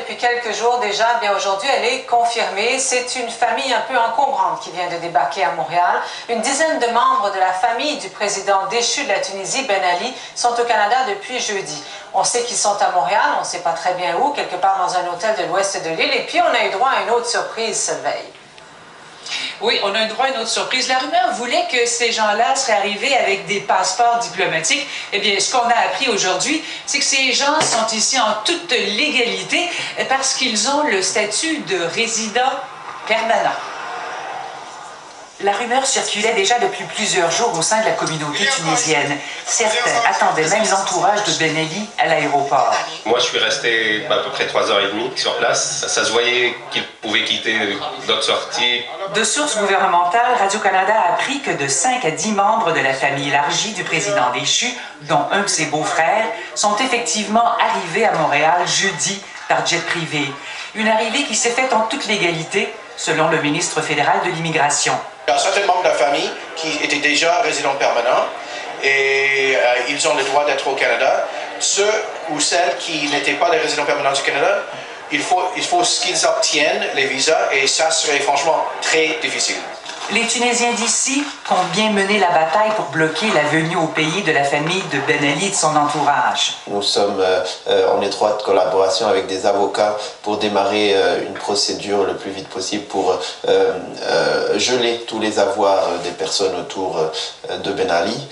Depuis quelques jours déjà, bien aujourd'hui, elle est confirmée. C'est une famille un peu encombrante qui vient de débarquer à Montréal. Une dizaine de membres de la famille du président déchu de la Tunisie, Ben Ali, sont au Canada depuis jeudi. On sait qu'ils sont à Montréal, on ne sait pas très bien où, quelque part dans un hôtel de l'ouest de l'île. Et puis, on a eu droit à une autre surprise, Solveig. Oui, on a eu droit à une autre surprise. La rumeur voulait que ces gens-là seraient arrivés avec des passeports diplomatiques. Eh bien, ce qu'on a appris aujourd'hui, c'est que ces gens sont ici en toute légalité parce qu'ils ont le statut de résident permanent. La rumeur circulait déjà depuis plusieurs jours au sein de la communauté tunisienne. Certains attendaient même l'entourage de Ben Ali à l'aéroport. Moi, je suis resté à peu près 3h30 sur place. Ça se voyait qu'il pouvait quitter d'autres sorties. De sources gouvernementales, Radio-Canada a appris que de 5 à 10 membres de la famille élargie du président déchu, dont un de ses beaux-frères, sont effectivement arrivés à Montréal jeudi par jet privé. Une arrivée qui s'est faite en toute légalité, selon le ministre fédéral de l'Immigration. Il y a certains membres de la famille qui étaient déjà résidents permanents et ils ont le droit d'être au Canada. Ceux ou celles qui n'étaient pas des résidents permanents du Canada, il faut qu'ils obtiennent les visas et ça serait franchement très difficile. Les Tunisiens d'ici comptent bien mener la bataille pour bloquer la venue au pays de la famille de Ben Ali et de son entourage. Nous sommes en étroite collaboration avec des avocats pour démarrer une procédure le plus vite possible pour geler tous les avoirs des personnes autour de Ben Ali.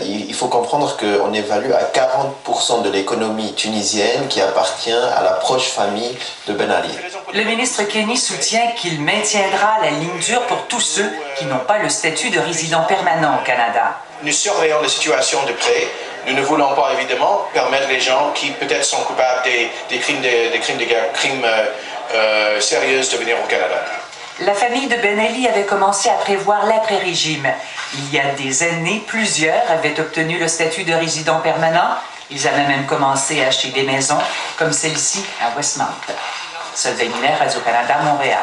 Il faut comprendre qu'on évalue à 40% de l'économie tunisienne qui appartient à la proche famille de Ben Ali. Le ministre Kenny soutient qu'il maintiendra la ligne dure pour tous ceux qui n'ont pas le statut de résident permanent au Canada. Nous surveillons la situation de près. Nous ne voulons pas évidemment permettre les gens qui peut-être sont coupables des crimes de guerre, crimes sérieux de venir au Canada. La famille de Ben Ali avait commencé à prévoir l'après-régime. Il y a des années, plusieurs avaient obtenu le statut de résident permanent. Ils avaient même commencé à acheter des maisons, comme celle-ci à Westmount. Solveig Miller, Radio-Canada, Montréal.